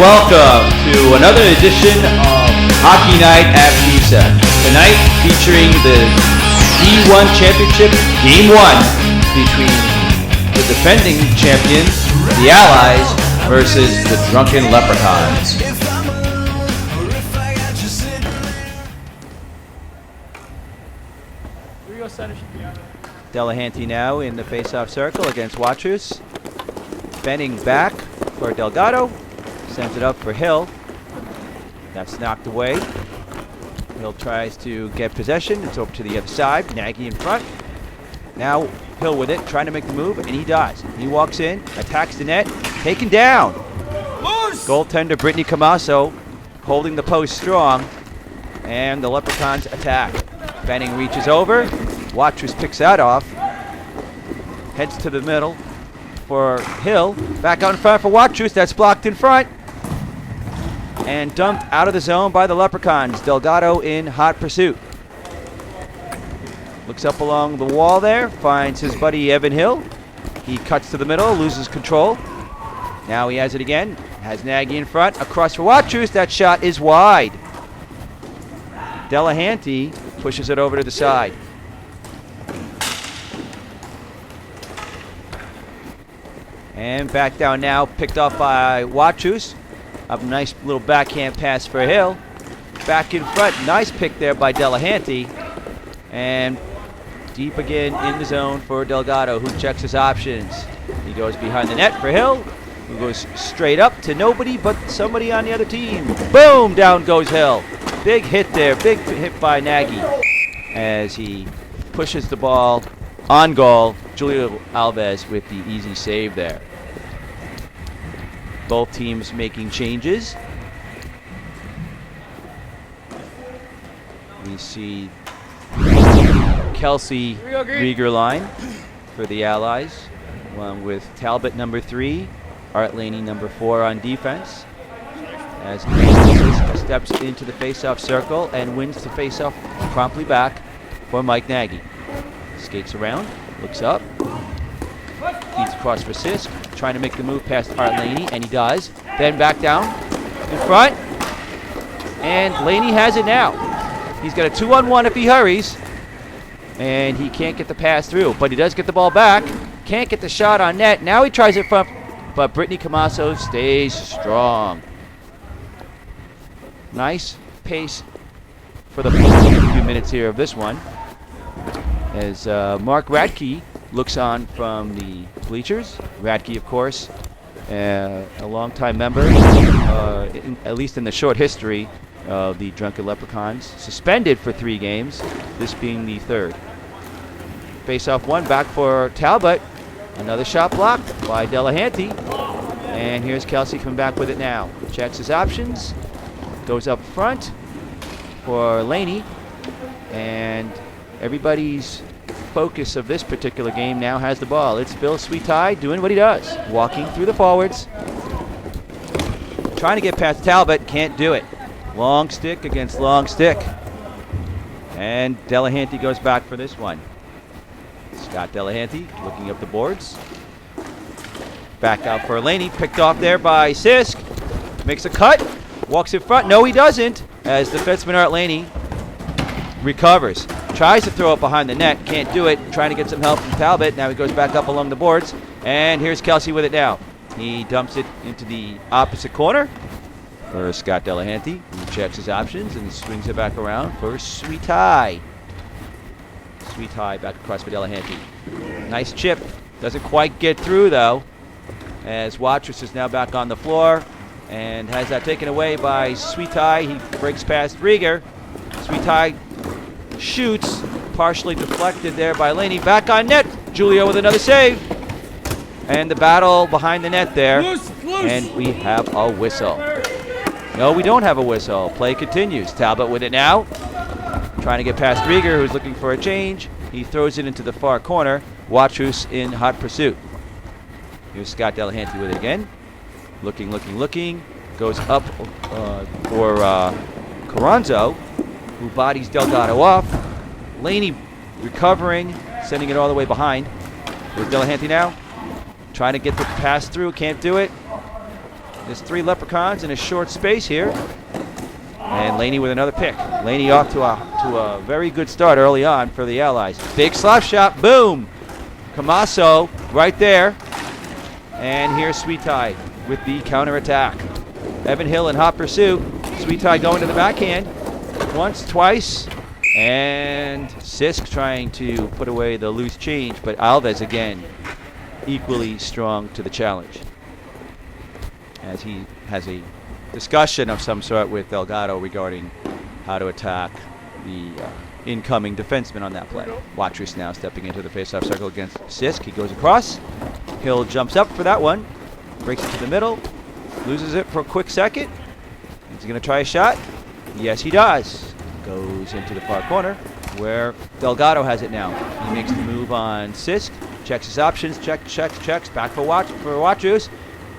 welcome to another edition of Hockey Night at Pizza. Tonight featuring the D1 Championship Game 1 between the defending champions, the Allies, versus the Drunken Leprechauns. Delahanty now in the face-off circle against Watrous. Bending back for Delgado. Sends it up for Hill. That's knocked away. Hill tries to get possession. It's over to the other side. Nagy in front. Now Hill with it, trying to make the move, and he does. He walks in, attacks the net, taken down. Goaltender Brittany Camasso holding the post strong, and the Leprechauns attack. Benning reaches over. Watrous picks that off. Heads to the middle for Hill. Back out in front for Watrous. That's blocked in front. And dumped out of the zone by the Leprechauns. Delgado in hot pursuit. Looks up along the wall there. Finds his buddy Evan Hill. He cuts to the middle. Loses control. Now he has it again. Has Nagy in front. Across for Watrous. That shot is wide. Delahanty pushes it over to the side. And back down now, picked off by Watrous. A nice little backhand pass for Hill. Back in front, nice pick there by Delahanty. And deep again in the zone for Delgado, who checks his options. He goes behind the net for Hill, who goes straight up to nobody but somebody on the other team. Boom, down goes Hill. Big hit there, big hit by Nagy as he pushes the ball on goal. Julio Alves with the easy save there. Both teams making changes. We see Kelsey Rieger line for the Allies, along with Talbot number 3, Art Laney number 4 on defense. As Kelsey steps into the face-off circle and wins the face-off promptly back for Mike Nagy. Skates around, looks up, feeds across for Sisk, trying to make the move past Art Laney, and he does. Then back down in front, and Laney has it now. He's got a 2-on-1 if he hurries, and he can't get the pass through, but he does get the ball back. Can't get the shot on net. Now he tries it front, but Brittany Camasso stays strong. Nice pace for the few minutes here of this one, as Mark Radke looks on from the bleachers. Radke, of course, a longtime member, at least in the short history of the Drunken Leprechauns. Suspended for 3 games, this being the 3rd. Face-off one, back for Talbot. Another shot blocked by Delahanty. And here's Kelsey coming back with it now. Checks his options, goes up front for Laney, and everybody's focus of this particular game now has the ball. It's Phil Sweetie doing what he does, walking through the forwards, trying to get past Talbot, can't do it. Long stick against long stick. And Delahanty goes back for this one. Scott Delahanty looking up the boards. Back out for Laney, picked off there by Sisk. Makes a cut, walks in front. No, he doesn't, as defenseman Art Laney recovers. Tries to throw it behind the net, can't do it. Trying to get some help from Talbot. Now he goes back up along the boards, and here's Kelsey with it now. He dumps it into the opposite corner for Scott Delahanty, who checks his options and swings it back around for Sweetie. Sweetie back across for Delahanty. Nice chip, doesn't quite get through though, as Watrous is now back on the floor and has that taken away by Sweetie. He breaks past Rieger. Sweetie shoots, partially deflected there by Laney. Back on net, Julio with another save. And the battle behind the net there. And we have a whistle. No, we don't have a whistle. Play continues. Talbot with it now. Trying to get past Rieger, who's looking for a change. He throws it into the far corner. Watrous in hot pursuit. Here's Scott Delahanty with it again. Looking. Goes up for Carranzo, who bodies Delgado off. Laney recovering, sending it all the way behind. Here's Delahanty now. Trying to get the pass through, can't do it. There's 3 Leprechauns in a short space here. And Laney with another pick. Laney off to a very good start early on for the Allies. Big slap shot, boom! Camasso right there. And here's Sweet Tie with the counterattack. Evan Hill in hot pursuit. Sweet Tie going to the backhand. Once, twice. And Sisk trying to put away the loose change, but Alves again equally strong to the challenge. As he has a discussion of some sort with Delgado regarding how to attack the incoming defenseman on that play. Watrous now stepping into the faceoff circle against Sisk. He goes across. Hill jumps up for that one. Breaks it to the middle. Loses it for a quick second. Is he going to try a shot? Yes, he does. Goes into the far corner where Delgado has it now. He makes the move on Sisk. Checks his options. Checks. Back for Watrous.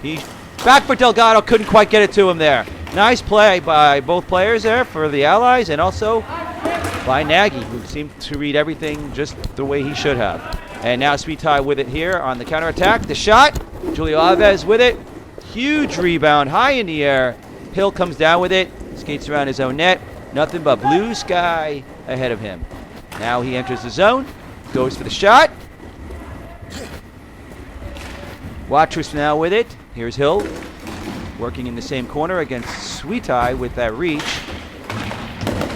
He's back for Delgado. Couldn't quite get it to him there. Nice play by both players there for the Allies, and also by Nagy, who seemed to read everything just the way he should have. And now Sweet Tie with it here on the counterattack. The shot. Julio Alves with it. Huge rebound, high in the air. Hill comes down with it. Skates around his own net. Nothing but blue sky ahead of him. Now he enters the zone. Goes for the shot. Watrous now with it. Here's Hill working in the same corner against Sweet Tie with that reach.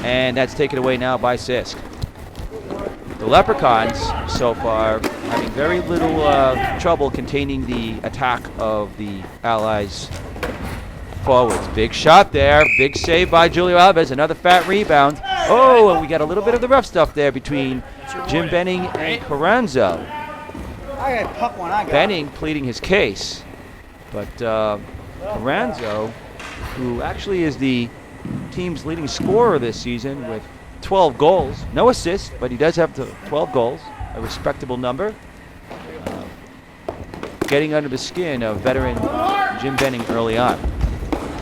And that's taken away now by Sisk. The Leprechauns so far having very little trouble containing the attack of the Allies forwards. Big shot there. Big save by Julio Alves. Another fat rebound. Oh, and we got a little bit of the rough stuff there between Jim Benning and Carranzo. Benning pleading his case. But Carranzo, who actually is the team's leading scorer this season with 12 goals. No assists, but he does have 12 goals. A respectable number. Getting under the skin of veteran Jim Benning early on.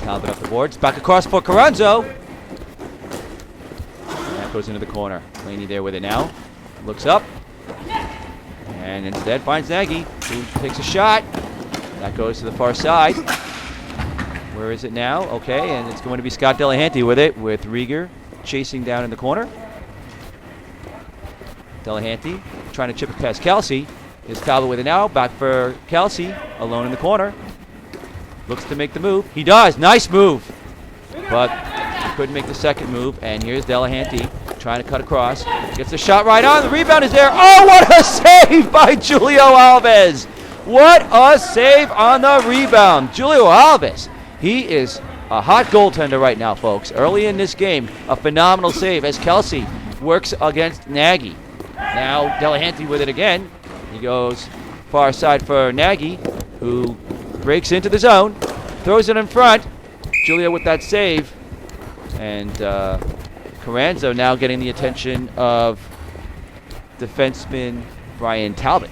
Talbot up the boards. Back across for Carranzo. That goes into the corner. Laney there with it now. Looks up. And instead finds Nagy, who takes a shot. That goes to the far side. Where is it now? Okay, and it's going to be Scott Delahanty with it, with Rieger chasing down in the corner. Delahanty trying to chip it past Kelsey. Is Talbot with it now. Back for Kelsey, alone in the corner. Looks to make the move. He does. Nice move. But he couldn't make the second move. And here's Delahanty trying to cut across. Gets the shot right on. The rebound is there. Oh, what a save by Julio Alves. What a save on the rebound. Julio Alves. He is a hot goaltender right now, folks. Early in this game, a phenomenal save as Kelsey works against Nagy. Now Delahanty with it again. He goes far side for Nagy, who breaks into the zone, throws it in front. Julio with that save. And Carranzo now getting the attention of defenseman Brian Talbot.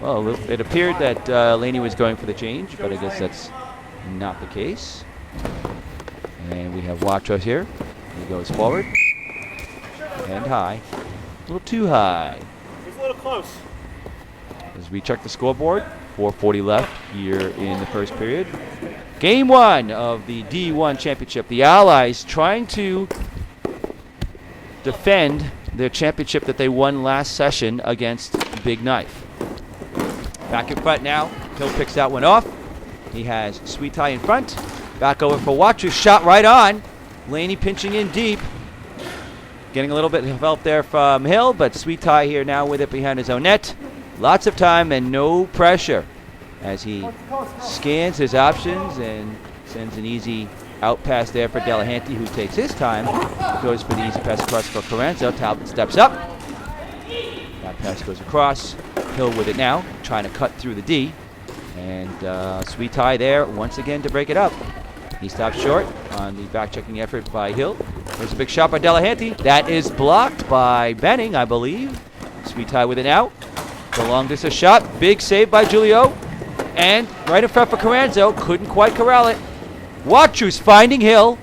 Well, it appeared that Laney was going for the change, but I guess that's not the case. And we have Watrous here. He goes forward and high. A little too high. He's a little close. As we check the scoreboard, 4:40 left here in the first period. Game 1 of the D1 championship. The Allies trying to defend their championship that they won last session against Big Knife. Back in front now. Hill picks that one off. He has Sweet Tie in front. Back over for Watrous. Shot right on. Laney pinching in deep. Getting a little bit of help there from Hill, but Sweet Tie here now with it behind his own net. Lots of time and no pressure as he scans his options and sends an easy out pass there for Delahanty, who takes his time. Goes for the easy pass across for Carranzo. Talbot steps up. That pass goes across. Hill with it now, trying to cut through the D. And Sweet Tie there once again to break it up. He stops short on the back-checking effort by Hill. There's a big shot by Delahanty. That is blocked by Benning, I believe. Sweet Tie with it now. The long distance shot. Big save by Julio. And right in front for Carranzo. Couldn't quite corral it. Watrous finding Hill.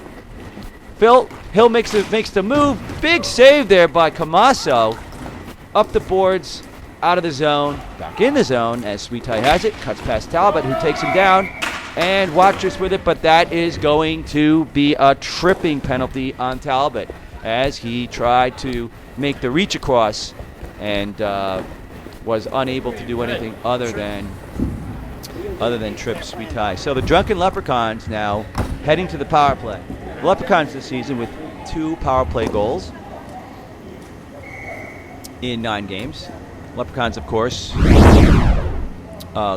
Hill makes the move. Big save there by Camasso. Up the boards out of the zone, back in the zone as Sweet Tie has it, cuts past Talbot, who takes him down, and watches with it, but that is going to be a tripping penalty on Talbot as he tried to make the reach across and was unable to do anything other than trip Sweet Tie. So the Drunken Leprechauns now heading to the power play. The Leprechauns this season with 2 power play goals in 9 games. Leprechauns, of course,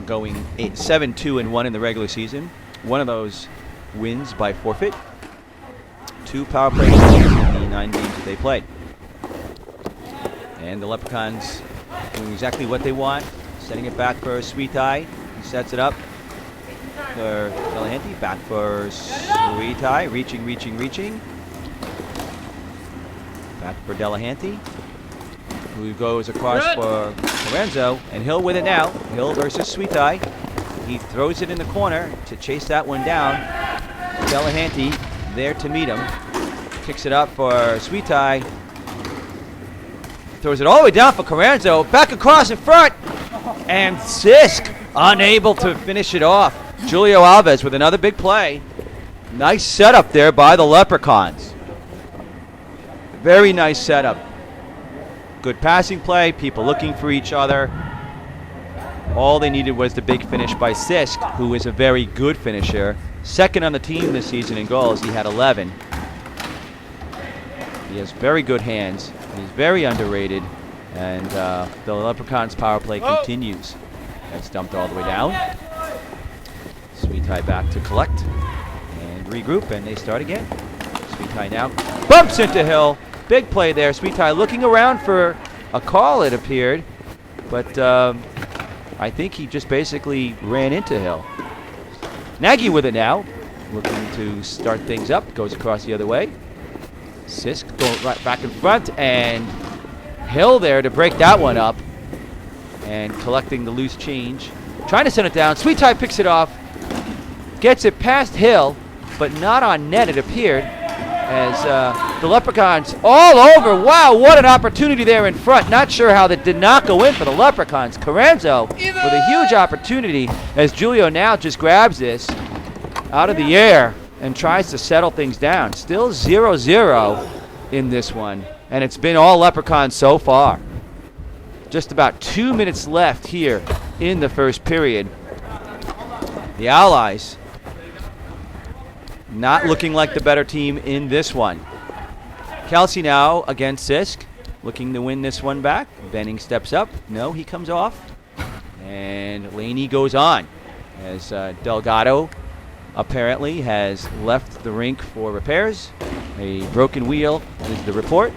going 7-2-1 in the regular season. One of those wins by forfeit. 2 power play goals in the 9 games that they played. And the Leprechauns doing exactly what they want, setting it back for Sweet Tie. He sets it up for Delahanty, back for Sweet Tie, reaching. Back for Delahanty, who goes across for Lorenzo, and Hill with it now. Hill versus Sweet Tie. He throws it in the corner to chase that one down. Delahanty there to meet him. Kicks it up for Sweet Tie. Throws it all the way down for Carranzo. Back across in front. And Sisk unable to finish it off. Julio Alves with another big play. Nice setup there by the Leprechauns. Very nice setup. Good passing play. People looking for each other. All they needed was the big finish by Sisk, who is a very good finisher. Second on the team this season in goals. He had 11. He has very good hands. He's very underrated. And the Leprechauns power play continues. That's dumped all the way down. Sweet Tie back to collect and regroup, and they start again. Sweet Tie now bumps into Hill. Big play there. Sweet Tie looking around for a call, it appeared. But I think he just basically ran into Hill. Nagy with it now. Looking to start things up. Goes across the other way. Sisk going right back in front, and Hill there to break that one up. And collecting the loose change. Trying to send it down. Sweet Tie picks it off. Gets it past Hill, but not on net, it appeared. As the Leprechauns all over. Wow, what an opportunity there in front. Not sure how that did not go in for the Leprechauns. Carranzo with a huge opportunity as Julio now just grabs this out of the air and tries to settle things down. Still 0-0 in this one, and it's been all Leprechauns so far. Just about 2 minutes left here in the first period. The Allies not looking like the better team in this one. Kelsey now against Sisk, looking to win this one back. Benning steps up. No, he comes off. And Laney goes on as Delgado apparently has left the rink for repairs. A broken wheel is the report.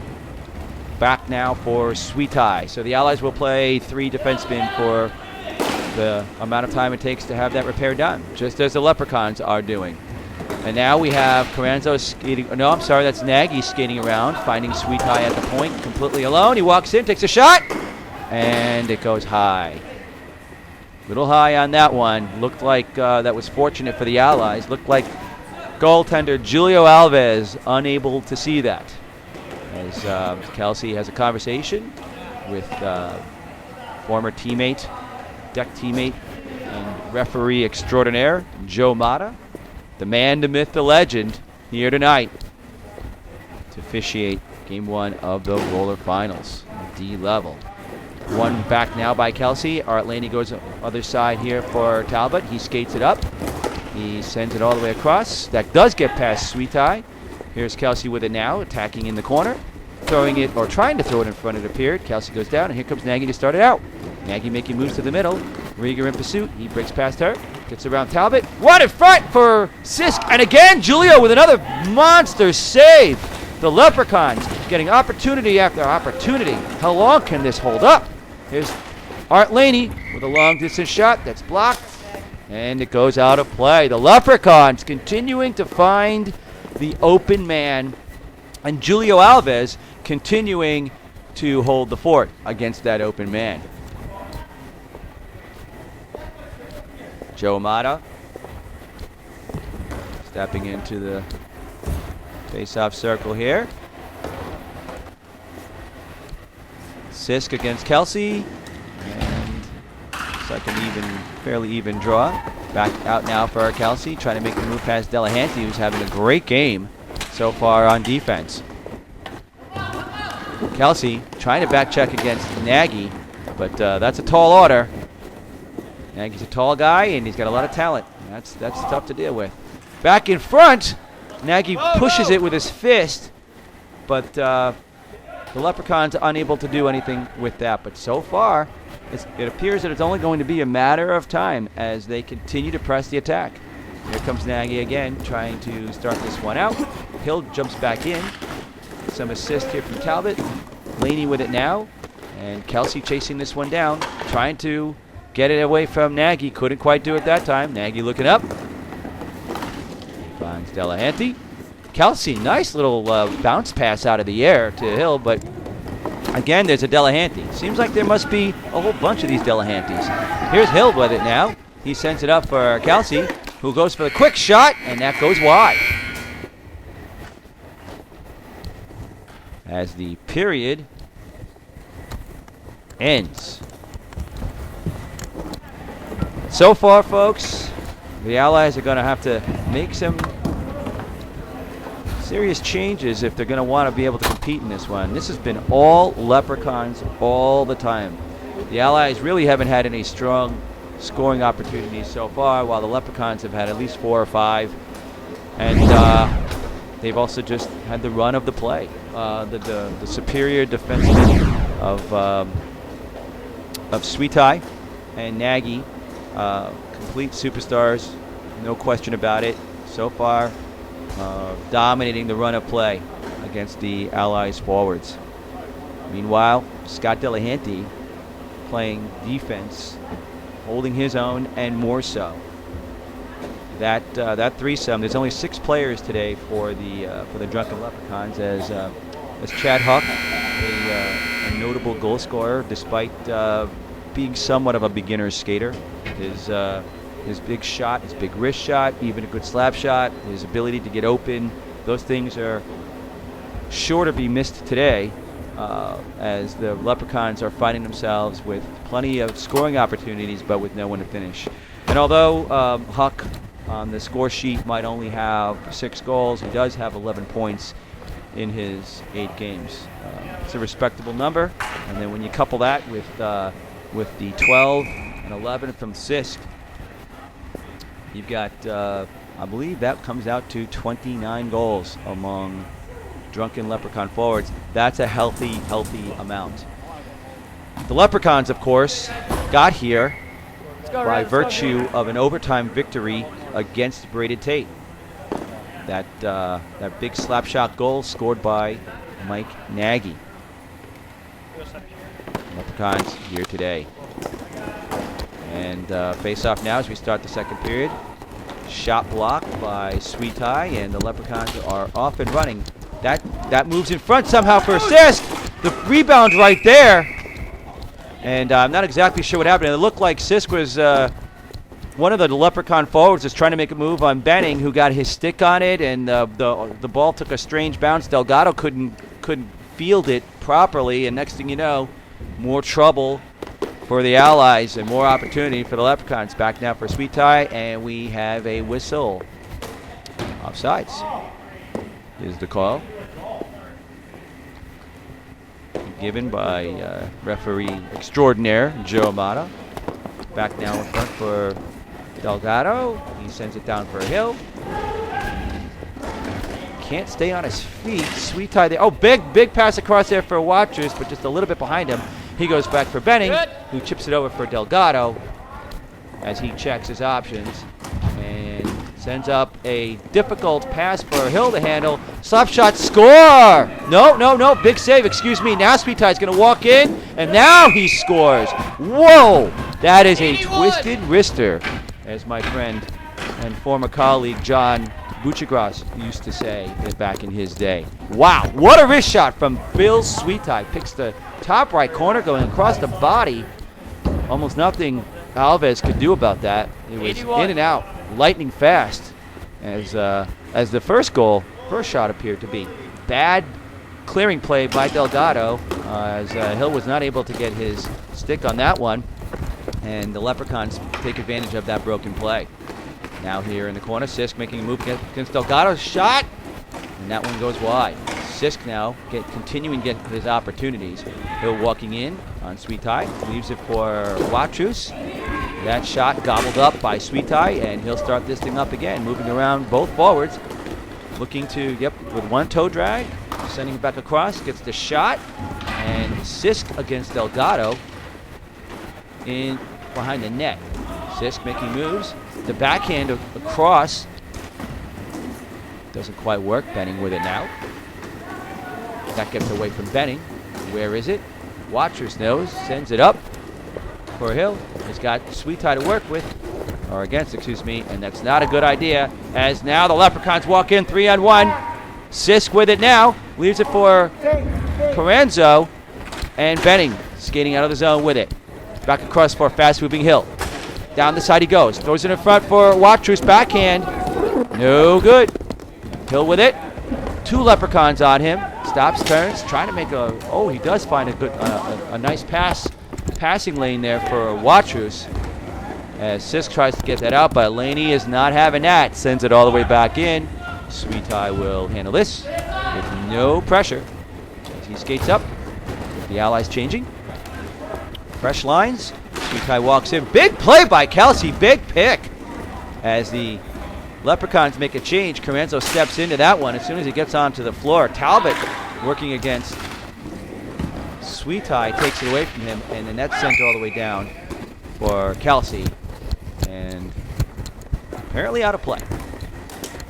Back now for Sweet Tie. So the Allies will play 3 defensemen for the amount of time it takes to have that repair done, just as the Leprechauns are doing. And now we have Carranzo skating. No, I'm sorry, that's Nagy skating around, finding Sweet Tie at the point, completely alone. He walks in, takes a shot, and it goes high. Little high on that one. Looked like that was fortunate for the Allies. Looked like goaltender Julio Alves unable to see that. As Kelsey has a conversation with former teammate, deck teammate, and referee extraordinaire, Joe Mata. The man, the myth, the legend, here tonight to officiate Game 1 of the roller finals, D level. One back now by Kelsey. Art Laney goes other side here for Talbot. He skates it up. He sends it all the way across. That does get past Sweet Tie. Here's Kelsey with it now, attacking in the corner. Throwing it, or trying to throw it in front, it appeared. Kelsey goes down, and here comes Nagy to start it out. Nagy making moves to the middle. Rieger in pursuit. He breaks past her. Gets around Talbot. One in front for Sisk. And again, Julio with another monster save. The Leprechauns getting opportunity after opportunity. How long can this hold up? Here's Art Laney with a long distance shot that's blocked. And it goes out of play. The Leprechauns continuing to find the open man. And Julio Alves continuing to hold the fort against that open man. Joe Mata stepping into the face-off circle here. Sisk against Kelsey. like an fairly even draw. Back out now for Kelsey, trying to make the move past Delahanty, who's having a great game so far on defense. Kelsey trying to back check against Nagy, but that's a tall order. Nagy's a tall guy, and he's got a lot of talent. That's tough to deal with. Back in front, Nagy pushes it with his fist, but the Leprechauns are unable to do anything with that. But so far, it appears that it's only going to be a matter of time as they continue to press the attack. Here comes Nagy again, trying to start this one out. Hill jumps back in. Some assist here from Talbot. Laney with it now. And Kelsey chasing this one down, trying to get it away from Nagy. Couldn't quite do it that time. Nagy looking up. Finds Delahanty. Kelsey, nice little bounce pass out of the air to Hill, but again, there's a Delahanty. Seems like there must be a whole bunch of these Delahantys. Here's Hill with it now. He sends it up for Kelsey, who goes for the quick shot, and that goes wide. As the period ends. So far, folks, the Allies are going to have to make some serious changes if they're going to want to be able to compete in this one. This has been all Leprechauns all the time. The Allies really haven't had any strong scoring opportunities so far, while the Leprechauns have had at least 4 or 5. And they've also just had the run of the play. The superior defensemen of Sweetie and Nagy, complete superstars, no question about it. So far, dominating the run of play against the Allies forwards. Meanwhile, Scott Delahanty playing defense, holding his own and more so. That threesome. There's only 6 players today for the Drunken Leprechauns, as Chad Huck, a notable goal scorer, despite being somewhat of a beginner skater. His big shot, his big wrist shot, even a good slap shot, his ability to get open, those things are sure to be missed today, as the Leprechauns are finding themselves with plenty of scoring opportunities, but with no one to finish. And although Huck on the score sheet might only have 6 goals, he does have 11 points in his 8 games. It's a respectable number, and then when you couple that with the 12 and 11 from Sisk, you've got, I believe that comes out to 29 goals among Drunken Leprechaun forwards. That's a healthy amount. The Leprechauns, of course, got here by virtue of an overtime victory against Braided Tate. That big slap shot goal scored by Mike Nagy. Leprechauns here today. And face off now as we start the second period. Shot blocked by Sweetie, and the Leprechauns are off and running. That moves in front somehow for assist. The rebound right there. And I'm not exactly sure what happened. It looked like Sisk was one of the Leprechaun forwards is trying to make a move on Benning, who got his stick on it, and the ball took a strange bounce. Delgado couldn't field it properly, and next thing you know, more trouble for the Allies and more opportunity for the Leprechauns. Back now for Sweetie, and we have a whistle. Offsides is the call. Given by referee extraordinaire Joe Amata. Back now in front for Delgado. He sends it down for Hill. Can't stay on his feet. Sweetie there. Oh, big pass across there for Watchers, but just a little bit behind him. He goes back for Benning, who chips it over for Delgado as he checks his options and sends up a difficult pass for Hill to handle. Slap shot, score! No, big save, excuse me. Now Sweetie's going to walk in, and now he scores. Whoa! That is a twisted wrister, as my friend and former colleague John Buchagras used to say back in his day. Wow, what a wrist shot from Bill Sweetie. Picks the top right corner, going across the body. Almost nothing Alves could do about that. It was 81. In and out, lightning fast, as the first shot appeared to be. Bad clearing play by Delgado, as Hill was not able to get his stick on that one. And the Leprechauns take advantage of that broken play. Now here in the corner, Sisk making a move against Delgado. Shot! And that one goes wide. Sisk now continuing to get his opportunities. Hill walking in on Sweet Tie. Leaves it for Watrous. That shot gobbled up by Sweet Tie, and he'll start this thing up again, moving around both forwards. Looking to, with one toe drag, sending it back across, gets the shot, and Sisk against Delgado in behind the net. Sisk making moves. The backhand across doesn't quite work. Benning with it now. That gets away from Benning. Where is it? Watrous knows, sends it up for Hill. He's got Sweet Tie to work with, or against, excuse me, and that's not a good idea, as now the Leprechauns walk in 3-on-1. Sisk with it now, leaves it for Carranzo, and Benning skating out of the zone with it. Back across for fast-moving Hill. Down the side he goes, throws it in front for Watrous, backhand. No good. Hill with it. 2 Leprechauns on him. Stops, turns, trying to make he does find a nice passing lane there for Watrous. As Sisk tries to get that out, but Laney is not having that. Sends it all the way back in. Sweet Tie will handle this with no pressure as he skates up. The Allies changing. Fresh lines. Sweet Tie walks in. Big play by Kelsey. Big pick. As the Leprechauns make a change, Carranzo steps into that one as soon as he gets onto the floor. Talbot working against Sweet Tie, takes it away from him, and the net sent all the way down for Kelsey. And apparently out of play.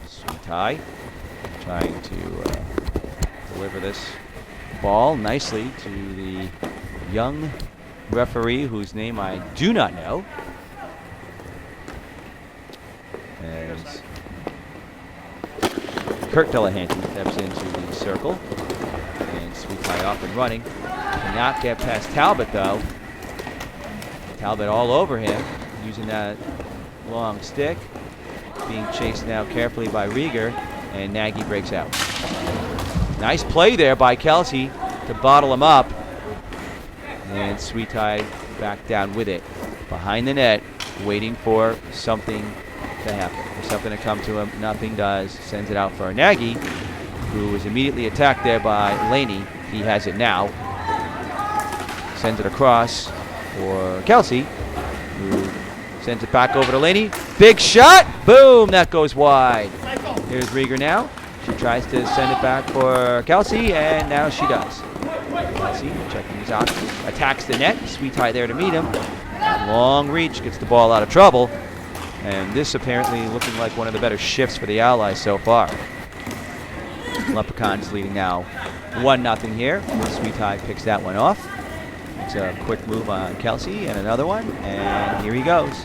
Sweet Tie trying to deliver this ball nicely to the young referee whose name I do not know. As Kurt Delahanty steps into the circle. And Sweet Tie off and running. Cannot get past Talbot, though. Talbot all over him, using that long stick. Being chased now carefully by Rieger, and Nagy breaks out. Nice play there by Kelsey to bottle him up. And Sweet Tie back down with it. Behind the net, waiting for something to happen, for something to come to him. Nothing does. Sends it out for Nagy, who is immediately attacked there by Laney. He has it now. Sends it across for Kelsey, who sends it back over to Laney. Big shot! Boom! That goes wide. Here's Rieger now. She tries to send it back for Kelsey, and now she does. Kelsey checking his options. Attacks the net. Sweet Tie there to meet him. Long reach. Gets the ball out of trouble. And this apparently looking like one of the better shifts for the Allies so far. Leprechauns leading now 1-0 here. Sweet Tie picks that one off. It's a quick move on Kelsey and another one. And here he goes.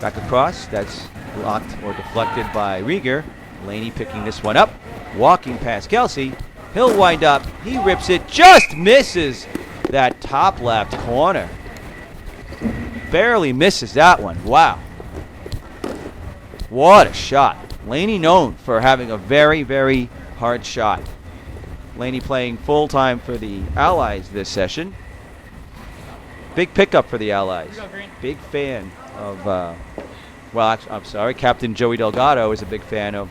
Back across. That's blocked or deflected by Rieger. Laney picking this one up. Walking past Kelsey. He'll wind up. He rips it. Just misses that top left corner. Barely misses that one. Wow. What a shot. Laney known for having a very, very hard shot. Laney playing full-time for the Allies this session. Big pickup for the Allies. Big fan of, I'm sorry, Captain Joey Delgado is a big fan of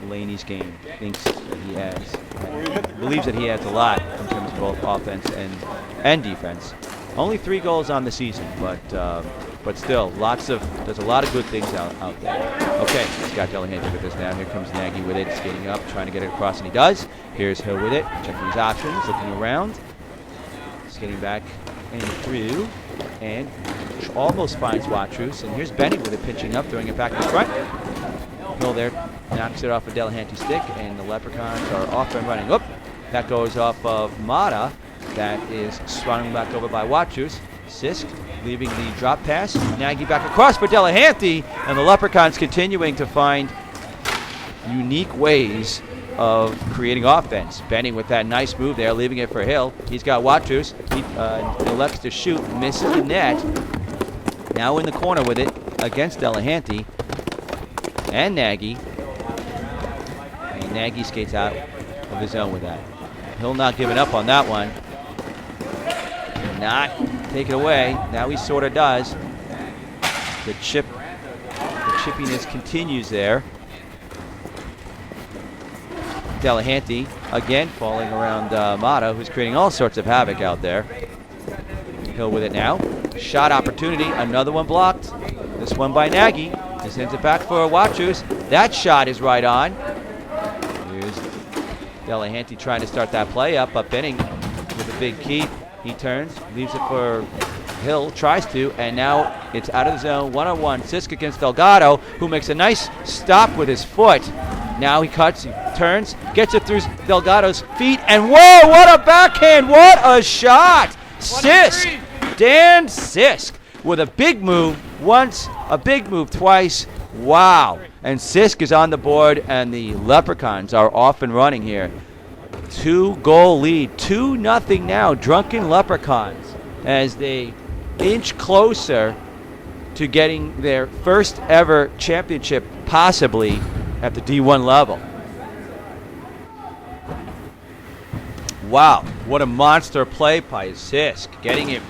Laney's game. Thinks that he believes that he adds a lot in terms of both offense and defense. Only 3 goals on the season, but still, does a lot of good things out there. Okay, Scott Delahanty with this now. Here comes Nagy with it, skating up, trying to get it across, and he does. Here's Hill with it, checking his options, looking around, skating back and through, and almost finds Watrous. And here's Benning with it, pitching up, throwing it back in front. Hill there knocks it off a Delahanty stick, and the Leprechauns are off and running. Oop, that goes off of Mata. That is swung back over by Watrous. Sisk leaving the drop pass. Nagy back across for Delahanty, and the Leprechauns continuing to find unique ways of creating offense. Benning with that nice move there, leaving it for Hill. He's got Watrous. He elects to shoot, misses the net. Now in the corner with it against Delahanty and Nagy. And Nagy skates out of the zone with that. Hill not giving up on that one. Not take it away. Now he sort of does. The chippiness continues there. Delahanty again falling around Mata, who's creating all sorts of havoc out there. Hill with it now. Shot opportunity, another one blocked. This one by Nagy. He sends it back for Watrous. That shot is right on. Here's Delahanty trying to start that play up inning with a big keep. He turns, leaves it for Hill, tries to, and now it's out of the zone. 1-on-1, Sisk against Delgado, who makes a nice stop with his foot. Now he cuts, he turns, gets it through Delgado's feet, and whoa, what a backhand, what a shot! Sisk, Dan Sisk, with a big move once, a big move twice. Wow. And Sisk is on the board, and the Leprechauns are off and running here. 2-goal lead, 2-0 now, Drunken Leprechauns, as they inch closer to getting their first ever championship, possibly at the D1 level. Wow, what a monster play by Sisk, getting it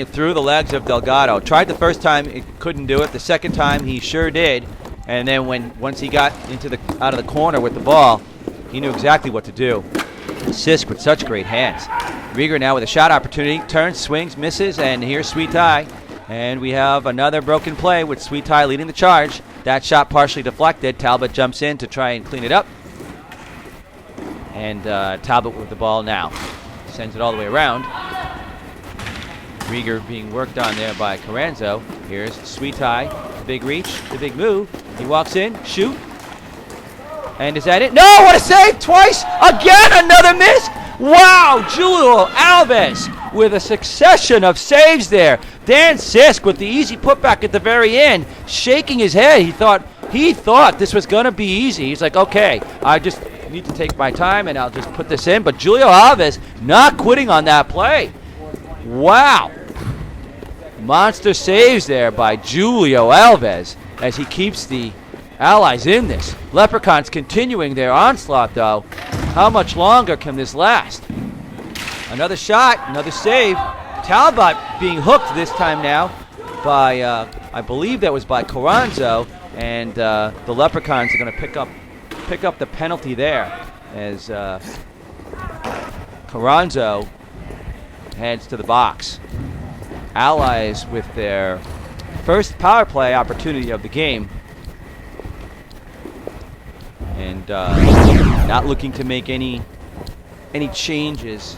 through the legs of Delgado. Tried the first time, it couldn't do it. The second time, he sure did. And then once he got out of the corner with the ball, he knew exactly what to do. Sisk with such great hands. Rieger now with a shot opportunity, turns, swings, misses, and here's Sweet Ty. And we have another broken play with Sweet Ty leading the charge. That shot partially deflected. Talbot jumps in to try and clean it up. And Talbot with the ball now. Sends it all the way around. Rieger being worked on there by Carranzo. Here's Sweet Ty, the big reach, the big move. He walks in, shoot. And is that it? No, what a save! Twice! Again, another miss! Wow, Julio Alves with a succession of saves there. Dan Sisk with the easy putback at the very end, shaking his head. He thought this was going to be easy. He's like, okay, I just need to take my time and I'll just put this in. But Julio Alves not quitting on that play. Wow. Monster saves there by Julio Alves as he keeps the Allies in this. Leprechauns continuing their onslaught, though. How much longer can this last? Another shot, another save. Talbot being hooked this time now by, I believe that was by Carranzo, and the Leprechauns are going to pick up the penalty there as Carranzo heads to the box. Allies with their first power play opportunity of the game. And not looking to make any changes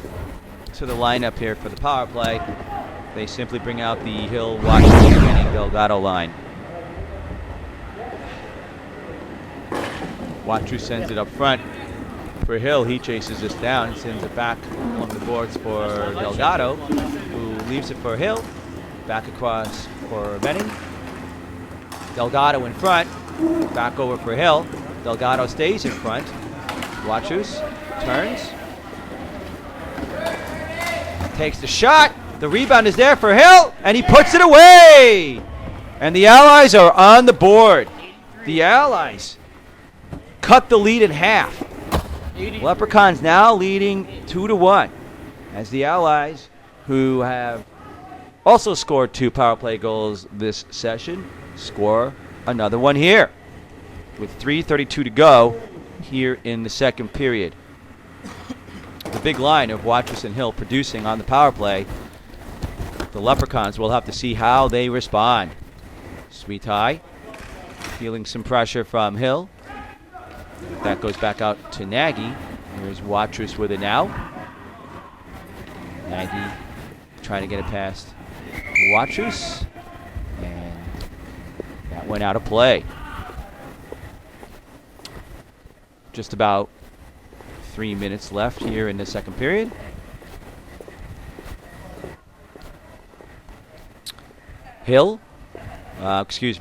to the lineup here for the power play. They simply bring out the Hill, Washington, Manning, Delgado line. Watrous sends it up front for Hill. He chases this down and sends it back along the boards for Delgado, who leaves it for Hill. Back across for Manning. Delgado in front. Back over for Hill. Delgado stays in front. Watrous turns. Takes the shot. The rebound is there for Hill, and he puts it away. And the Allies are on the board. The Allies cut the lead in half. Leprechauns now leading 2-1 as the Allies, who have also scored 2 power play goals this session, score another one here with 3:32 to go here in the second period. The big line of Watrous and Hill producing on the power play. The Leprechauns will have to see how they respond. Sweet Ty feeling some pressure from Hill. That goes back out to Nagy. Here's Watrous with it now. Nagy trying to get it past Watrous. And that went out of play. Just about 3 minutes left here in the second period. Watrous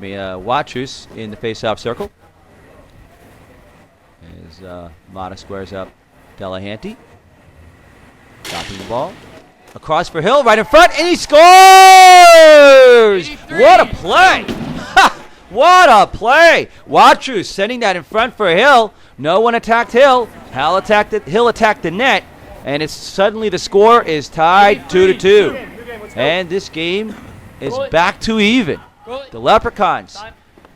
in the face-off circle. As Mata squares up Delahanty. Stopping the ball. Across for Hill, right in front, and he scores! What a play! What a play! Watrous sending that in front for Hill. No one attacked Hill. Hill attacked the net, and it's suddenly the score is tied 2-2. And this game is back to even. The Leprechauns,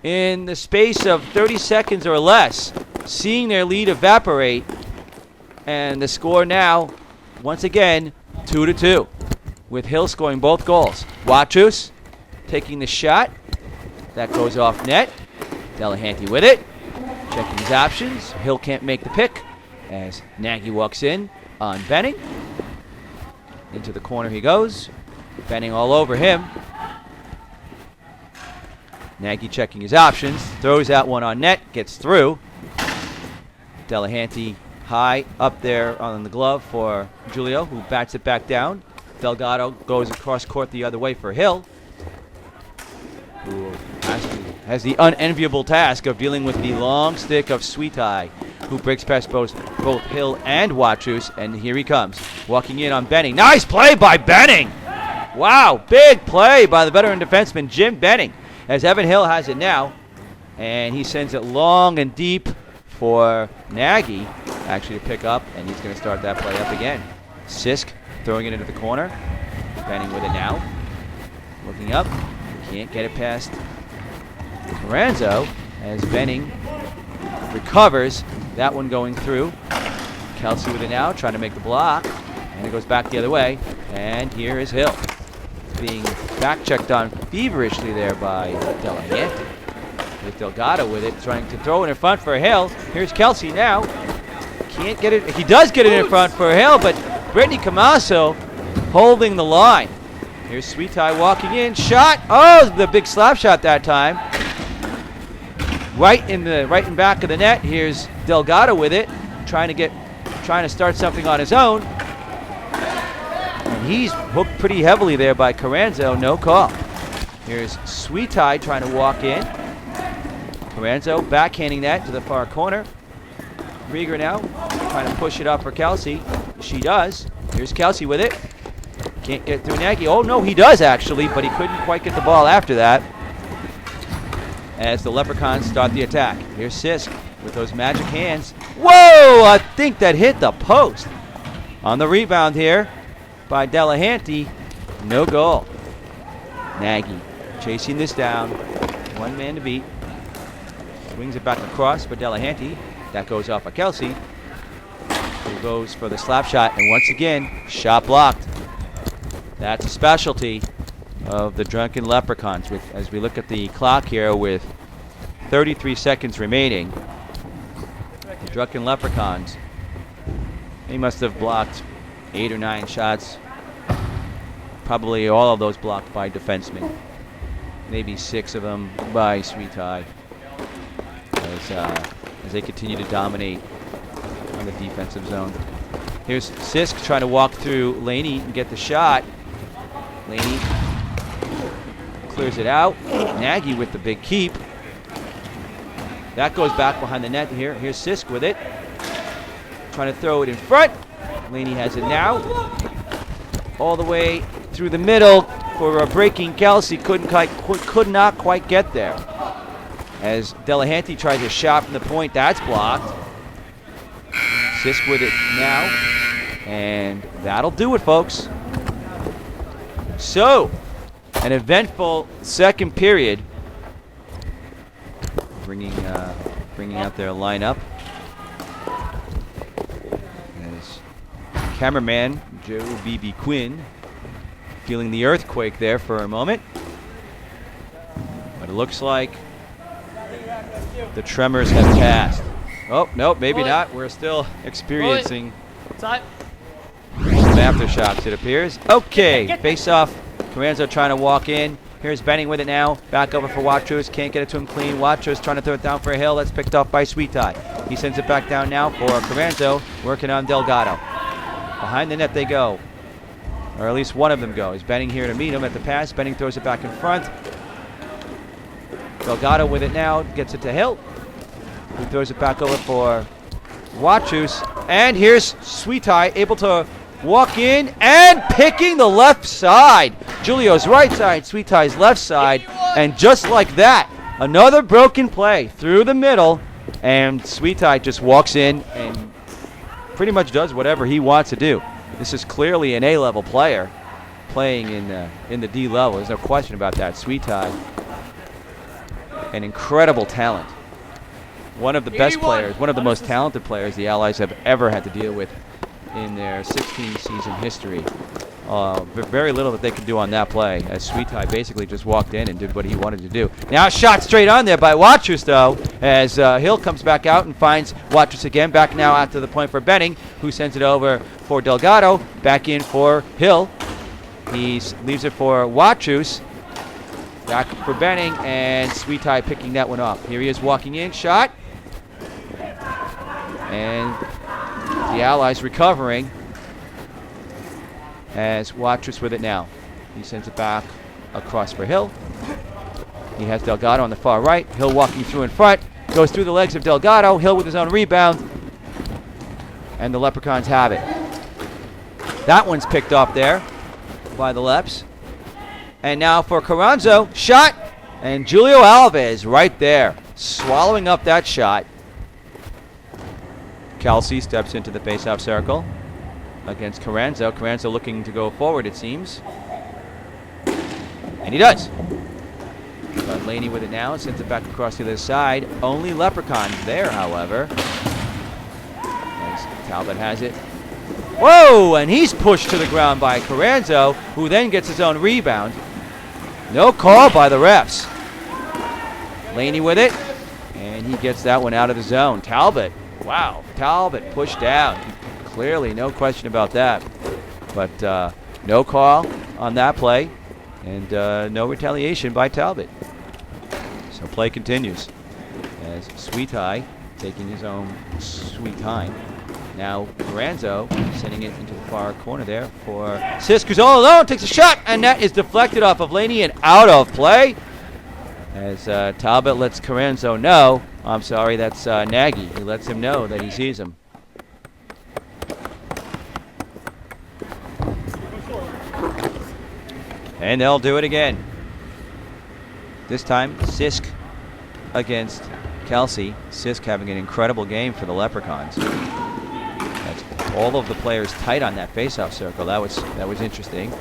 in the space of 30 seconds or less, seeing their lead evaporate, and the score now, once again, 2-2, with Hill scoring both goals. Watrous taking the shot. That goes off net. Delahanty with it, checking his options. Hill can't make the pick as Nagy walks in on Benning. Into the corner he goes. Benning all over him. Nagy checking his options. Throws that one on net. Gets through. Delahanty high up there on the glove for Julio, who bats it back down. Delgado goes across court the other way for Hill, who has the unenviable task of dealing with the long stick of Sweet Eye, who breaks past both Hill and Watrous, and here he comes, walking in on Benning. Nice play by Benning! Wow, big play by the veteran defenseman Jim Benning, as Evan Hill has it now, and he sends it long and deep for Nagy, actually to pick up, and he's going to start that play up again. Sisk throwing it into the corner. Benning with it now. Looking up. Can't get it past Lorenzo as Benning recovers. That one going through. Kelsey with it now, trying to make the block. And it goes back the other way. And here is Hill, being back-checked on feverishly there by Delahanty. With Delgado with it, trying to throw it in front for Hill. Here's Kelsey now. Can't get it. He does get it in front for Hill, but Brittany Camasso holding the line. Here's Sweet Eye walking in. Shot. Oh, the big slap shot that time. Right in back of the net. Here's Delgado with it, trying to start something on his own. And he's hooked pretty heavily there by Carranzo. No call. Here's Sweet Eye trying to walk in. Carranzo backhanding that to the far corner. Rieger now trying to push it up for Kelsey. She does. Here's Kelsey with it. Can't get through Nagy. Oh, no, he does actually, but he couldn't quite get the ball after that as the Leprechauns start the attack. Here's Sisk with those magic hands. Whoa! I think that hit the post. On the rebound here by Delahanty. No goal. Nagy chasing this down. One man to beat. Swings it back across for Delahanty. That goes off of Kelsey, who goes for the slap shot, and once again, shot blocked. That's a specialty of the Drunken Leprechauns. As we look at the clock here with 33 seconds remaining, the Drunken Leprechauns, they must have blocked 8 or 9 shots. Probably all of those blocked by defensemen. Maybe 6 of them by Sweet Eye. As they continue to dominate on the defensive zone. Here's Sisk trying to walk through Laney and get the shot. Laney clears it out. Nagy with the big keep. That goes back behind the net here. Here's Sisk with it. Trying to throw it in front. Laney has it now. All the way through the middle for a breaking Kelsey. Could not quite get there. As Delahanty tries a shot from the point, that's blocked. Sisk with it now. And that'll do it, folks. So, an eventful second period. Bringing out their lineup. As cameraman Joe B.B. Quinn feeling the earthquake there for a moment. But it looks like the tremors have passed. Oh, no, maybe not. We're still experiencing some aftershocks, it appears. Okay, face-off. Carranzo trying to walk in. Here's Benning with it now. Back over for Watrous. Can't get it to him clean. Watrous trying to throw it down for a Hill. That's picked off by Sweet Eye. He sends it back down now for Carranzo, working on Delgado. Behind the net they go. Or at least one of them goes. Benning here to meet him at the pass. Benning throws it back in front. Delgado with it now, gets it to Hill, who throws it back over for Watrous. And here's Sweet Eye able to walk in and picking the left side. Julio's right side, Sweet Eye's left side. And just like that, another broken play through the middle. And Sweet Eye just walks in and pretty much does whatever he wants to do. This is clearly an A-level player playing in the D level. There's no question about that. Sweet Eye an incredible talent. One of the best players, one of the most talented players the Allies have ever had to deal with in their 16-season history. Very little that they could do on that play, as Sweetie basically just walked in and did what he wanted to do. Now shot straight on there by Watrous, though, as Hill comes back out and finds Watrous again. Back now out to the point for Benning, who sends it over for Delgado. Back in for Hill. He leaves it for Watrous. Back for Benning, and Sweetie picking that one up. Here he is walking in, shot. And the Allies recovering as Watrous with it now. He sends it back across for Hill. He has Delgado on the far right. Hill walking through in front. Goes through the legs of Delgado. Hill with his own rebound. And the Leprechauns have it. That one's picked up there by the Leps. And now for Carranzo. Shot. And Julio Alves right there, swallowing up that shot. Kelsey steps into the face-off circle against Carranzo. Carranzo looking to go forward, it seems. And he does. But Laney with it now and sends it back across the other side. Only Leprechauns there, however. As Talbot has it. Whoa! And he's pushed to the ground by Carranzo, who then gets his own rebound. No call by the refs. Laney with it. And he gets that one out of the zone. Talbot. Wow. Talbot pushed down. Clearly, no question about that. But no call on that play. And no retaliation by Talbot. So play continues. As Sweetie taking his own sweet time. Now Carranzo sending it into the far corner there for Sisk, who's all alone, takes a shot, and that is deflected off of Laney and out of play. As Talbot lets Carranzo know, I'm sorry, that's Nagy. He lets him know that he sees him. And they'll do it again. This time, Sisk against Kelsey. Sisk having an incredible game for the Leprechauns. That's all of the players tight on that face-off circle. That was interesting.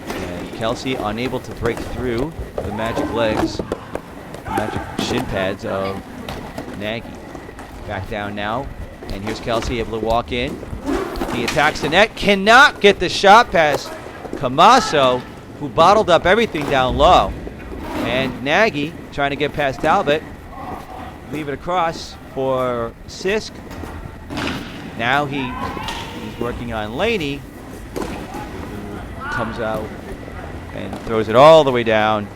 And Kelsey unable to break through the magic legs, the magic shin pads of Nagy. Back down now, and here's Kelsey able to walk in. He attacks the net, cannot get the shot past Camasso, who bottled up everything down low. And Nagy trying to get past Talbot. Leave it across for Sisk. Now he's working on Laney, who comes out and throws it all the way down,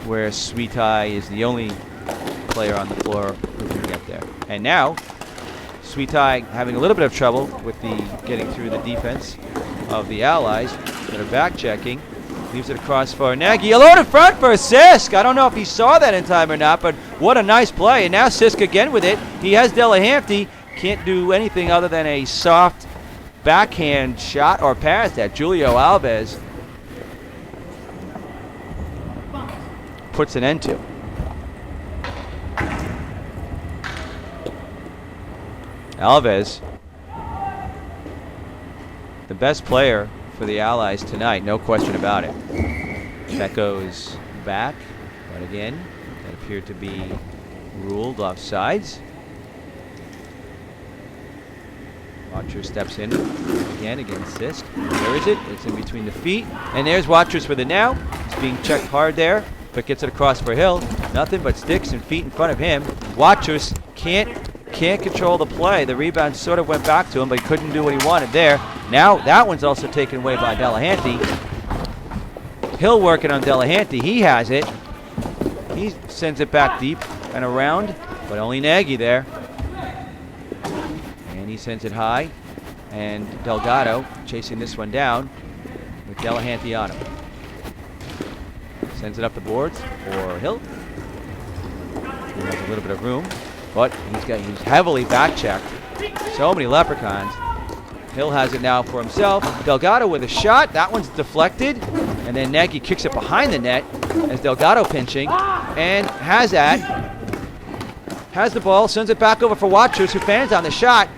where Sweetie is the only player on the floor who can get there. And now, Sweetie having a little bit of trouble with getting through the defense of the Allies that are back checking. Leaves it across for Nagy. Alone in front for Sisk. I don't know if he saw that in time or not, but what a nice play. And now Sisk again with it. He has Delahanty. Can't do anything other than a soft backhand shot or pass that Julio Alves puts an end to. Alves, the best player for the Allies tonight, no question about it. That goes back, but again, that appeared to be ruled offsides. Watrous steps in again against Sisk. Where is it? It's in between the feet. And there's Watrous with it now. He's being checked hard there, but gets it across for Hill. Nothing but sticks and feet in front of him. Watrous can't control the play. The rebound sort of went back to him, but he couldn't do what he wanted there. Now that one's also taken away by Delahanty. Hill working on Delahanty. He has it. He sends it back deep and around, but only Nagy there. And he sends it high. And Delgado chasing this one down with Delahanty on him. Sends it up the boards for Hill. He has a little bit of room, but he's heavily back-checked. So many Leprechauns. Hill has it now for himself. Delgado with a shot. That one's deflected. And then Nagy kicks it behind the net as Delgado pinching. And has that. Has the ball. Sends it back over for Watrous, who fans on the shot.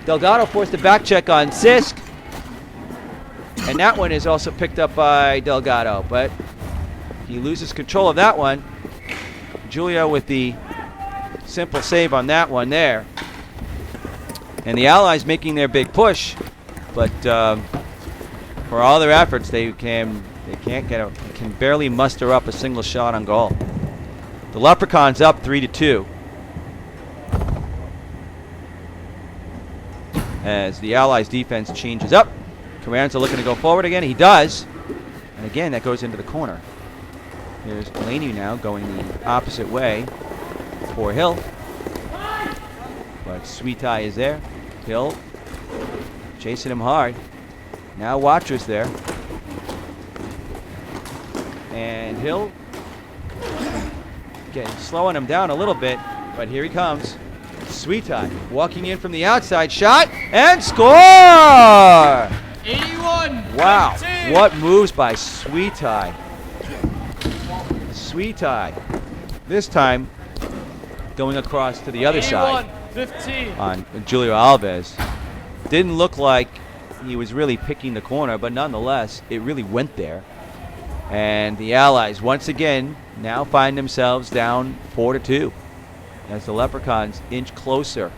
Delgado forced a back check on Sisk. And that one is also picked up by Delgado. But he loses control of that one. Julio with the simple save on that one there. And the Allies making their big push, but for all their efforts, they can barely muster up a single shot on goal. The Leprechauns up 3-2. As the Allies' defense changes up. Carranza looking to go forward again. He does. And again, that goes into the corner. Here's Laney now going the opposite way for Hill. But Sweet Eye is there. Hill chasing him hard. Now Watcher's there. And Hill slowing him down a little bit. But here he comes. Sweet Eye walking in from the outside, shot and score! 81. Wow, 15. what moves by Sweet Eye. Sweet Eye. This time going across to the other side 15. on Julio Alves. Didn't look like he was really picking the corner, but nonetheless, it really went there. And the Allies once again now find themselves down 4-2 as the Leprechauns inch closer.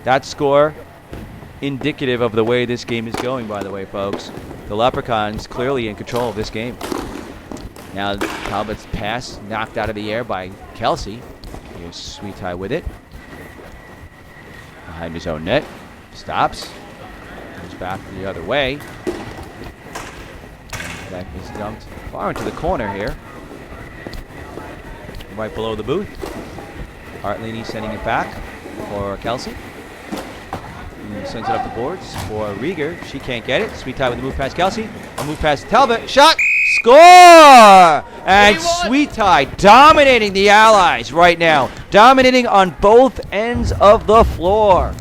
That score indicative of the way this game is going, by the way, folks. The Leprechauns clearly in control of this game. Now Talbot's pass knocked out of the air by Kelsey. Here's Sweet Eye with it. Behind his own net. Stops. Goes back the other way. That is dumped far into the corner here. Right below the booth. Art Laney sending it back for Kelsey. He sends it up the boards for Rieger. She can't get it. Sweet Eye with the move past Kelsey. A move past Talbot. Shot! Score! And Sweet Eye dominating the Allies right now. Dominating on both ends of the floor.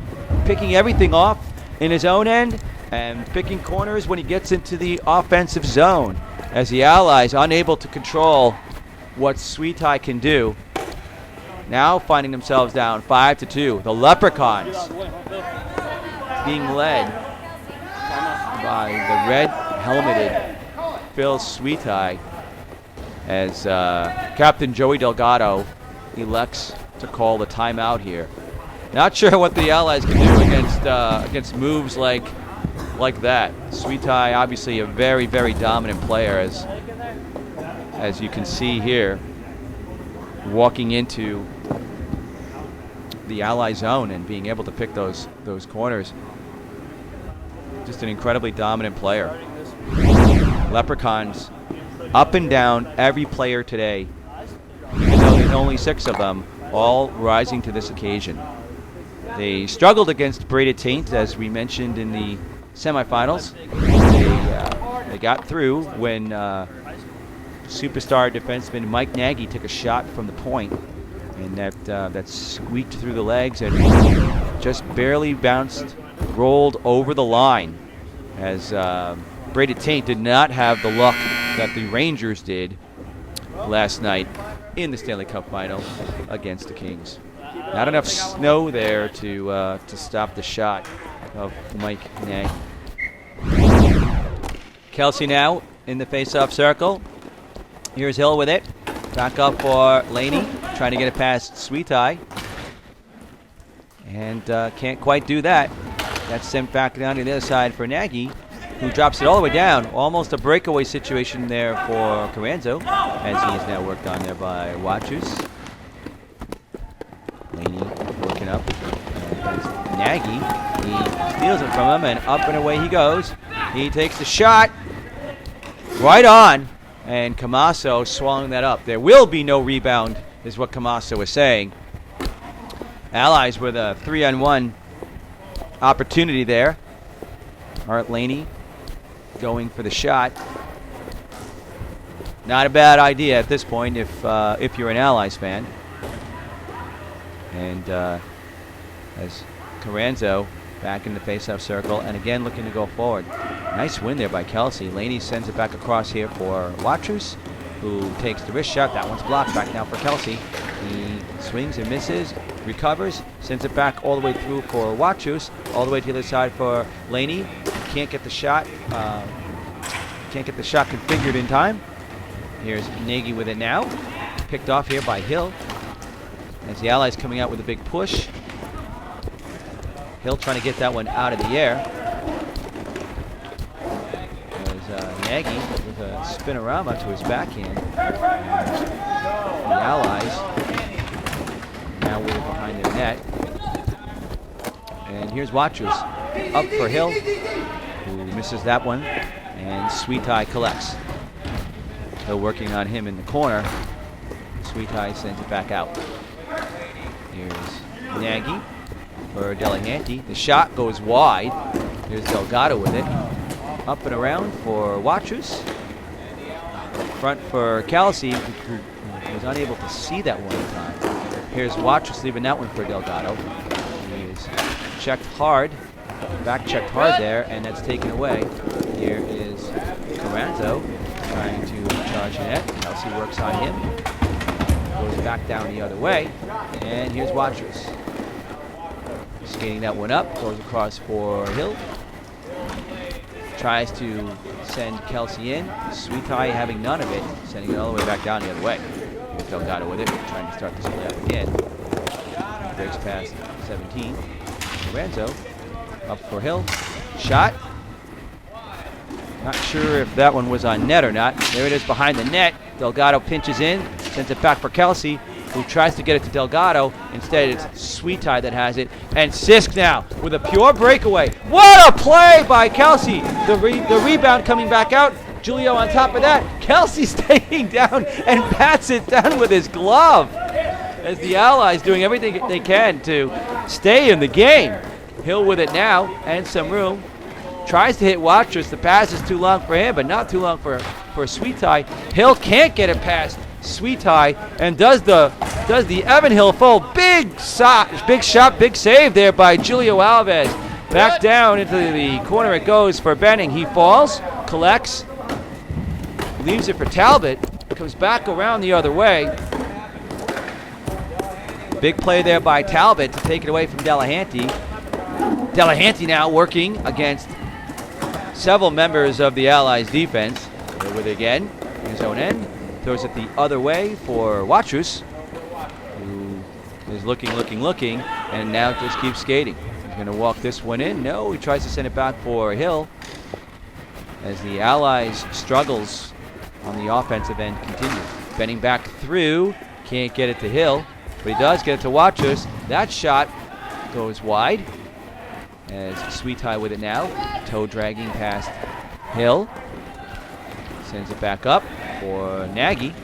Picking everything off in his own end and picking corners when he gets into the offensive zone. As the Allies unable to control what Sweet Eye can do. Now finding themselves down 5-2. The Leprechauns being led by the red helmeted Phil Sweet Eye as Captain Joey Delgado elects to call the timeout here. Not sure what the Allies can do against moves like that. Sweet Eye obviously a very, very dominant player as you can see here, walking into the Ally zone and being able to pick those corners. Just an incredibly dominant player. Leprechauns up and down every player today, even though there's only 6 of them, all rising to this occasion. They struggled against Braided Taint, as we mentioned in the semifinals. They got through when superstar defenseman Mike Nagy took a shot from the point, and that squeaked through the legs and just barely rolled over the line, as Braided Taint did not have the luck that the Rangers did last night in the Stanley Cup final against the Kings. Not enough snow there to stop the shot of Mike Nagy. Kelsey now in the face-off circle. Here's Hill with it. Back up for Laney, trying to get it past Sweet Eye. And can't quite do that. That's sent back down to the other side for Nagy, who drops it all the way down. Almost a breakaway situation there for Carranzo, as he is now worked on there by Watchus. Laney working up against Nagy. He steals it from him, and up and away he goes. He takes the shot right on, and Camasso swallowing that up. There will be no rebound, is what Camasso is saying. Allies with a 3-on-1 opportunity there. Art Laney going for the shot. Not a bad idea at this point if you're an Allies fan. And as Carranzo back in the face-off circle, and again looking to go forward. Nice win there by Kelsey. Laney sends it back across here for Watchus, who takes the wrist shot. That one's blocked. Back now for Kelsey. He swings and misses, recovers, sends it back all the way through for Watchus, all the way to the other side for Laney. Can't get the shot. Can't get the shot configured in time. Here's Nagy with it now. picked off here by Hill. As the Allies coming out with a big push. Hill trying to get that one out of the air. There's Nagy with a spinorama to his backhand. The Allies now with it behind their net. And here's Watchers up for Hill, who misses that one. And Sweetie collects. Hill working on him in the corner. Sweetie sends it back out. Here's Nagy for Delahanty. The shot goes wide. Here's Delgado with it. Up and around for Watchers. Front for Kelsey, who was unable to see that one time. Here's Watchers leaving that one for Delgado. He is checked hard. Back checked hard there, and that's taken away. Here is Caranzo trying to charge the net. Kelsey works on him. Goes back down the other way. And here's Watchers. Skating that one up. Goes across for Hill. Tries to send Kelsey in. Sweetie having none of it. Sending it all the way back down the other way. Here's Delgado with it. Trying to start this play up again. Breaks past 17. Lorenzo up for Hill. Shot. Not sure if that one was on net or not. There it is behind the net. Delgado pinches in. Sends it back for Kelsey, who tries to get it to Delgado. Instead, it's Sweetie that has it. And Sisk now with a pure breakaway. What a play by Kelsey. The rebound coming back out. Julio on top of that. Kelsey staying down and pats it down with his glove. As the Allies doing everything they can to stay in the game. Hill with it now and some room. Tries to hit Watchers. The pass is too long for him, but not too long for Sweetie. Hill can't get it past Sweetie and does the Evan Hill full big shot, big save there by Julio Alves. Back down into the corner it goes for Benning. He falls, collects, leaves it for Talbot, comes back around the other way. Big play there by Talbot to take it away from Delahanty. Delahanty now working against several members of the Allies defense. There with it again, in his own end. Throws it the other way for Watchus, who is looking, and now just keeps skating. He's going to walk this one in. No, he tries to send it back for Hill as the Allies' struggles on the offensive end continue. Benning back through, can't get it to Hill, but he does get it to Watchus. That shot goes wide as Sweetie with it now. Toe dragging past Hill. Sends it back up for Nagy.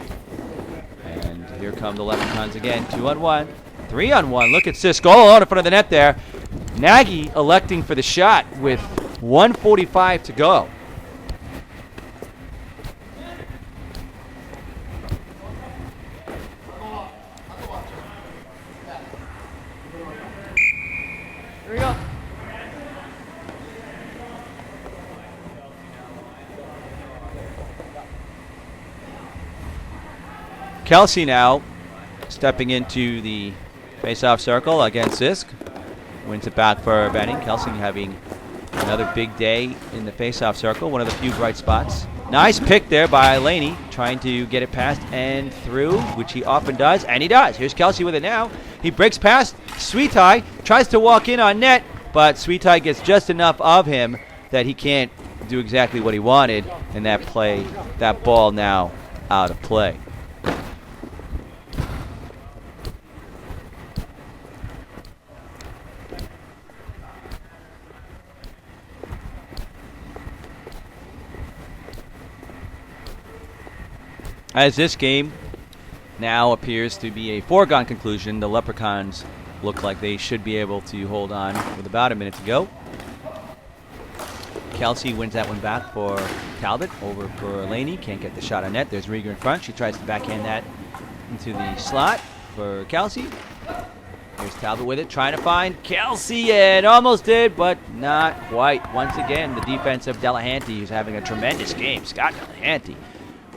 And here come the Leprechauns again. 2-on-1. 3-on-1. Look at Sisk all alone in front of the net there. Nagy electing for the shot with 1:45 to go. Here we go. Kelsey now stepping into the face-off circle against Sisk. Wins it back for Benning. Kelsey having another big day in the face-off circle. One of the few bright spots. Nice pick there by Laney, trying to get it past and through, which he often does, and he does. Here's Kelsey with it now. He breaks past Sweetie, tries to walk in on net, but Sweetie gets just enough of him that he can't do exactly what he wanted, and that ball now out of play. As this game now appears to be a foregone conclusion, the Leprechauns look like they should be able to hold on with about a minute to go. Kelsey wins that one back for Talbot, over for Laney. Can't get the shot on net. There's Rieger in front. She tries to backhand that into the slot for Kelsey. Here's Talbot with it, trying to find Kelsey, and almost did, but not quite. Once again, the defense of Delahanty, who's having a tremendous game. Scott Delahanty.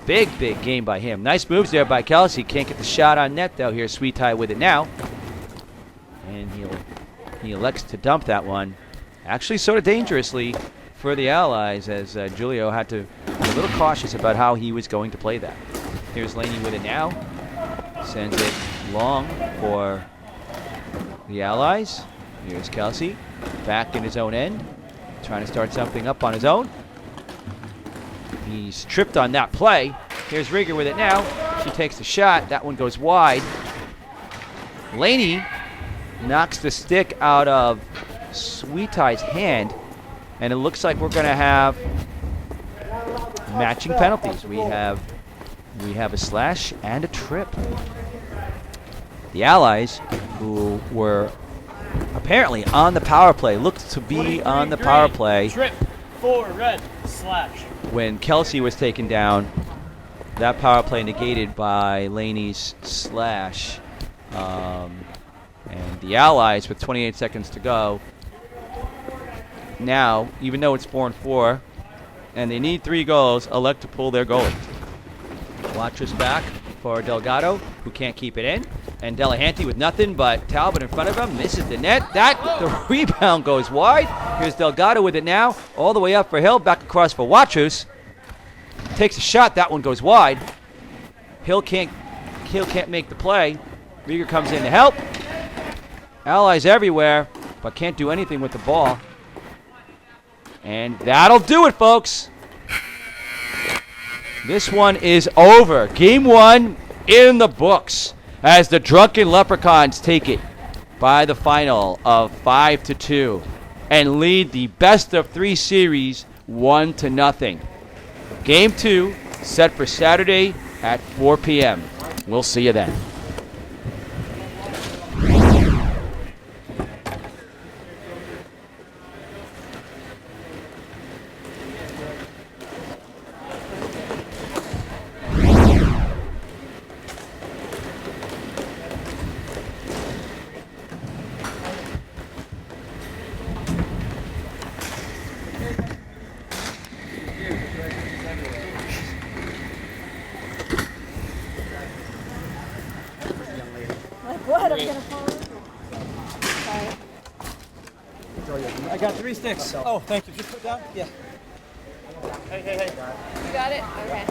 Big game by him. Nice moves there by Kelsey. Can't get the shot on net, though. Here's Sweetie with it now. And he elects to dump that one. Actually, sort of dangerously for the Allies, as Julio had to be a little cautious about how he was going to play that. Here's Laney with it now. Sends it long for the Allies. Here's Kelsey, back in his own end, trying to start something up on his own. He's tripped on that play. Here's Rieger with it now. She takes the shot. That one goes wide. Laney knocks the stick out of Sweetie's hand, and it looks like we're going to have matching penalties. We have a slash and a trip. The Allies, who were apparently on the power play, looked to be on the power play. Trip, 4 red, slash. When Kelsey was taken down, that power play negated by Laney's slash. And the Allies, with 28 seconds to go, now, even though it's 4-4, and they need 3 goals, elect to pull their goalie. Watchers back for Delgado, who can't keep it in. And Delahanty with nothing but Talbot in front of him, misses the net. The rebound goes wide. Here's Delgado with it now, all the way up for Hill, back across for Watrous. Takes a shot, that one goes wide. Hill can't make the play. Rieger comes in to help. Allies everywhere, but can't do anything with the ball. And that'll do it, folks. This one is over. Game 1 in the books, as the Drunken Leprechauns take it by the final of 5-2 and lead the best-of-3 series 1-0. Game 2 set for Saturday at 4 p.m. We'll see you then. What? I'm gonna fall over. I got 3 sticks. Oh, thank you. Just put down? Yeah. Hey. You got it? Okay.